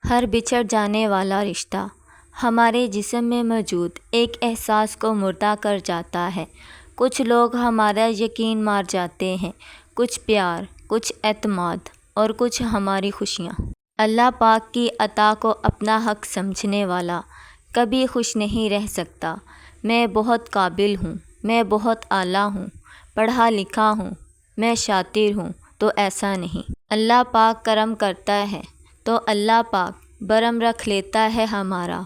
ہر بچھڑ جانے والا رشتہ ہمارے جسم میں موجود ایک احساس کو مردہ کر جاتا ہے۔ کچھ لوگ ہمارا یقین مار جاتے ہیں، کچھ پیار، کچھ اعتماد اور کچھ ہماری خوشیاں۔ اللہ پاک کی عطا کو اپنا حق سمجھنے والا کبھی خوش نہیں رہ سکتا۔ میں بہت قابل ہوں، میں بہت اعلیٰ ہوں، پڑھا لکھا ہوں، میں شاطر ہوں، تو ایسا نہیں۔ اللہ پاک کرم کرتا ہے تو اللہ پاک برم رکھ لیتا ہے ہمارا۔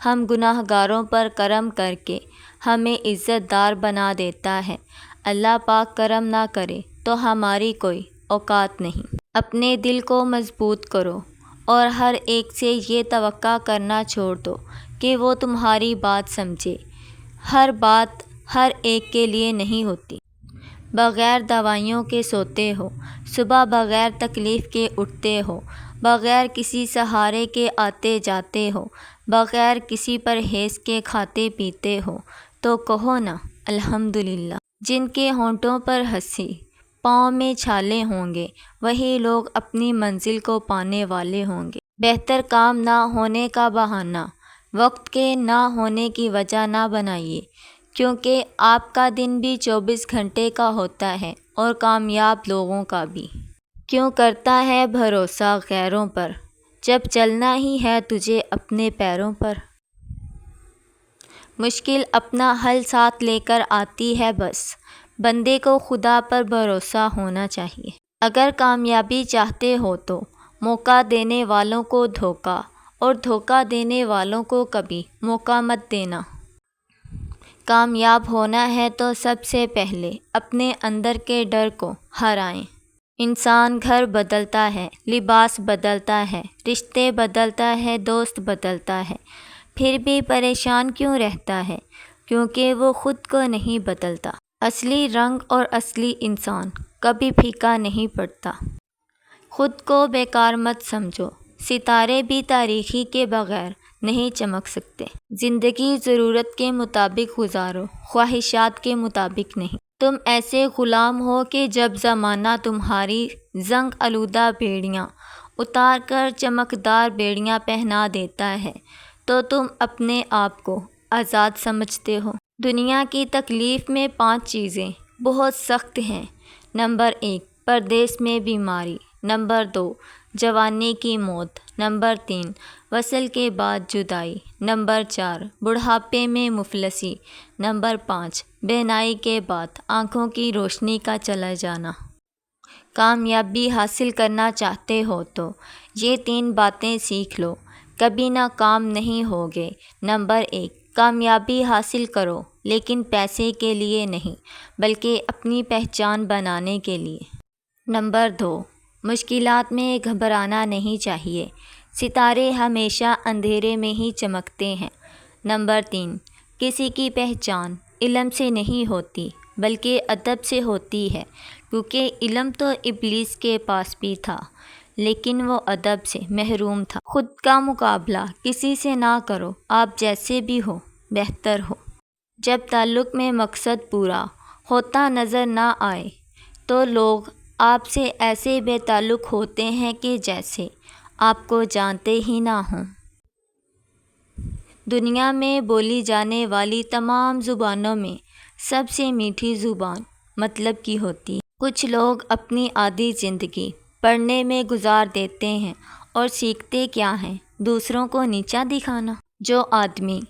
ہم گناہ گاروں پر کرم کر کے ہمیں عزت دار بنا دیتا ہے۔ اللہ پاک کرم نہ کرے تو ہماری کوئی اوقات نہیں۔ اپنے دل کو مضبوط کرو اور ہر ایک سے یہ توقع کرنا چھوڑ دو کہ وہ تمہاری بات سمجھے۔ ہر بات ہر ایک کے لیے نہیں ہوتی۔ بغیر دوائیوں کے سوتے ہو، صبح بغیر تکلیف کے اٹھتے ہو، بغیر کسی سہارے کے آتے جاتے ہو، بغیر کسی پرہیز کے کھاتے پیتے ہو، تو کہو نا الحمدللہ۔ جن کے ہونٹوں پر ہنسی، پاؤں میں چھالے ہوں گے، وہی لوگ اپنی منزل کو پانے والے ہوں گے۔ بہتر کام نہ ہونے کا بہانہ وقت کے نہ ہونے کی وجہ نہ بنائیے، کیونکہ آپ کا دن بھی 24 گھنٹے کا ہوتا ہے اور کامیاب لوگوں کا بھی۔ کیوں کرتا ہے بھروسہ غیروں پر، جب چلنا ہی ہے تجھے اپنے پیروں پر۔ مشکل اپنا حل ساتھ لے کر آتی ہے بس، بندے کو خدا پر بھروسہ ہونا چاہیے۔ اگر کامیابی چاہتے ہو تو موقع دینے والوں کو دھوکہ اور دھوکہ دینے والوں کو کبھی موقع مت دینا۔ کامیاب ہونا ہے تو سب سے پہلے اپنے اندر کے ڈر کو ہرائیں۔ انسان گھر بدلتا ہے، لباس بدلتا ہے، رشتے بدلتا ہے، دوست بدلتا ہے، پھر بھی پریشان کیوں رہتا ہے؟ کیونکہ وہ خود کو نہیں بدلتا۔ اصلی رنگ اور اصلی انسان کبھی پھیکا نہیں پڑتا۔ خود کو بیکار مت سمجھو، ستارے بھی تاریکی کے بغیر نہیں چمک سکتے۔ زندگی ضرورت کے مطابق گزارو، خواہشات کے مطابق نہیں۔ تم ایسے غلام ہو کہ جب زمانہ تمہاری زنگ آلودہ بیڑیاں اتار کر چمکدار بیڑیاں پہنا دیتا ہے تو تم اپنے آپ کو آزاد سمجھتے ہو۔ دنیا کی تکلیف میں 5 چیزیں بہت سخت ہیں۔ نمبر 1، پردیس میں بیماری۔ نمبر 2، جوانی کی موت۔ نمبر 3، وصل کے بعد جدائی۔ نمبر 4، بڑھاپے میں مفلسی۔ نمبر 5، بینائی کے بعد آنکھوں کی روشنی کا چلا جانا۔ کامیابی حاصل کرنا چاہتے ہو تو یہ 3 باتیں سیکھ لو، کبھی ناکام نہیں ہوگے۔ نمبر 1، کامیابی حاصل کرو لیکن پیسے کے لیے نہیں، بلکہ اپنی پہچان بنانے کے لیے۔ نمبر 2، مشکلات میں گھبرانا نہیں چاہیے، ستارے ہمیشہ اندھیرے میں ہی چمکتے ہیں۔ نمبر 3، کسی کی پہچان علم سے نہیں ہوتی بلکہ ادب سے ہوتی ہے، کیونکہ علم تو ابلیس کے پاس بھی تھا لیکن وہ ادب سے محروم تھا۔ خود کا مقابلہ کسی سے نہ کرو، آپ جیسے بھی ہو بہتر ہو۔ جب تعلق میں مقصد پورا ہوتا نظر نہ آئے تو لوگ آپ سے ایسے بے تعلق ہوتے ہیں کہ جیسے آپ کو جانتے ہی نہ ہوں۔ دنیا میں بولی جانے والی تمام زبانوں میں سب سے میٹھی زبان مطلب کی ہوتی ہے۔ کچھ لوگ اپنی آدھی زندگی پڑھنے میں گزار دیتے ہیں اور سیکھتے کیا ہیں؟ دوسروں کو نیچا دکھانا۔ جو آدمی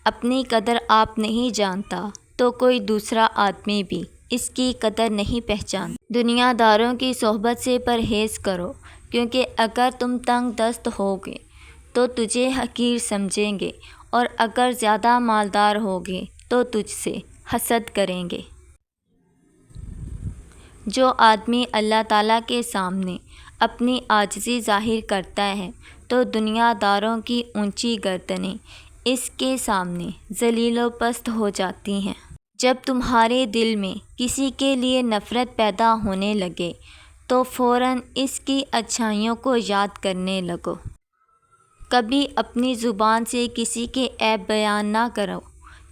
اپنی قدر آپ نہیں جانتا تو کوئی دوسرا آدمی بھی اس کی قدر نہیں پہچانتا۔ دنیا داروں کی صحبت سے پرہیز کرو، کیونکہ اگر تم تنگ دست ہوگے تو تجھے حقیر سمجھیں گے اور اگر زیادہ مالدار ہوگے تو تجھ سے حسد کریں گے۔ جو آدمی اللہ تعالیٰ کے سامنے اپنی عاجزی ظاہر کرتا ہے تو دنیا داروں کی اونچی گردنیں اس کے سامنے ذلیل و پست ہو جاتی ہیں۔ جب تمہارے دل میں کسی کے لیے نفرت پیدا ہونے لگے تو فوراً اس کی اچھائیوں کو یاد کرنے لگو۔ کبھی اپنی زبان سے کسی کے عیب بیان نہ کرو،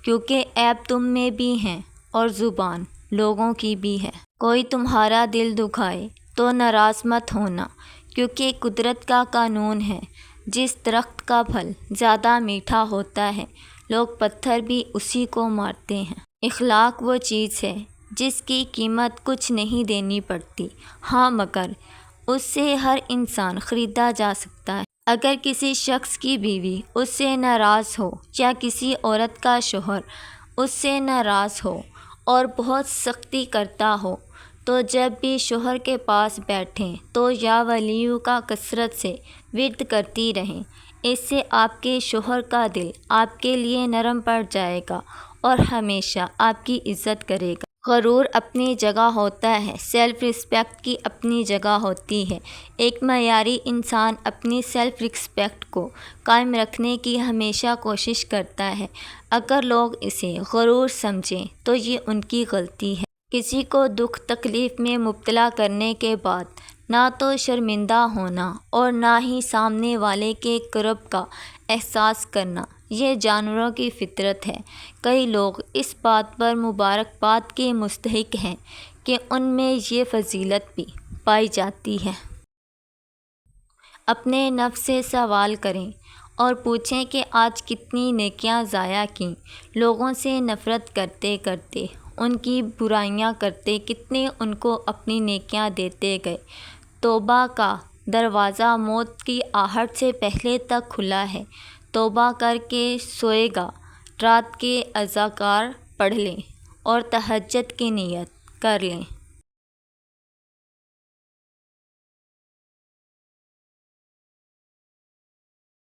کیونکہ عیب تم میں بھی ہیں اور زبان لوگوں کی بھی ہے۔ کوئی تمہارا دل دکھائے تو ناراض مت ہونا، کیونکہ قدرت کا قانون ہے جس درخت کا پھل زیادہ میٹھا ہوتا ہے لوگ پتھر بھی اسی کو مارتے ہیں۔ اخلاق وہ چیز ہے جس کی قیمت کچھ نہیں دینی پڑتی، ہاں مگر اس سے ہر انسان خریدا جا سکتا ہے۔ اگر کسی شخص کی بیوی اس سے ناراض ہو یا کسی عورت کا شوہر اس سے ناراض ہو اور بہت سختی کرتا ہو تو جب بھی شوہر کے پاس بیٹھیں تو یا ولیوں کا کثرت سے ورد کرتی رہیں، اس سے آپ کے شوہر کا دل آپ کے لیے نرم پڑ جائے گا اور ہمیشہ آپ کی عزت کرے گا۔ غرور اپنی جگہ ہوتا ہے، سیلف رسپیکٹ کی اپنی جگہ ہوتی ہے۔ ایک معیاری انسان اپنی سیلف رسپیکٹ کو قائم رکھنے کی ہمیشہ کوشش کرتا ہے۔ اگر لوگ اسے غرور سمجھیں تو یہ ان کی غلطی ہے۔ کسی کو دکھ تکلیف میں مبتلا کرنے کے بعد نہ تو شرمندہ ہونا اور نہ ہی سامنے والے کے کرب کا احساس کرنا، یہ جانوروں کی فطرت ہے۔ کئی لوگ اس بات پر مبارکباد کے مستحق ہیں کہ ان میں یہ فضیلت بھی پائی جاتی ہے۔ اپنے نفس سے سوال کریں اور پوچھیں کہ آج کتنی نیکیاں ضائع کیں۔ لوگوں سے نفرت کرتے کرتے، ان کی برائیاں کرتے کتنے ان کو اپنی نیکیاں دیتے گئے۔ توبہ کا دروازہ موت کی آہٹ سے پہلے تک کھلا ہے۔ توبہ کر کے سوئے گا، رات کے اذکار پڑھ لیں اور تہجد کی نیت کر لیں۔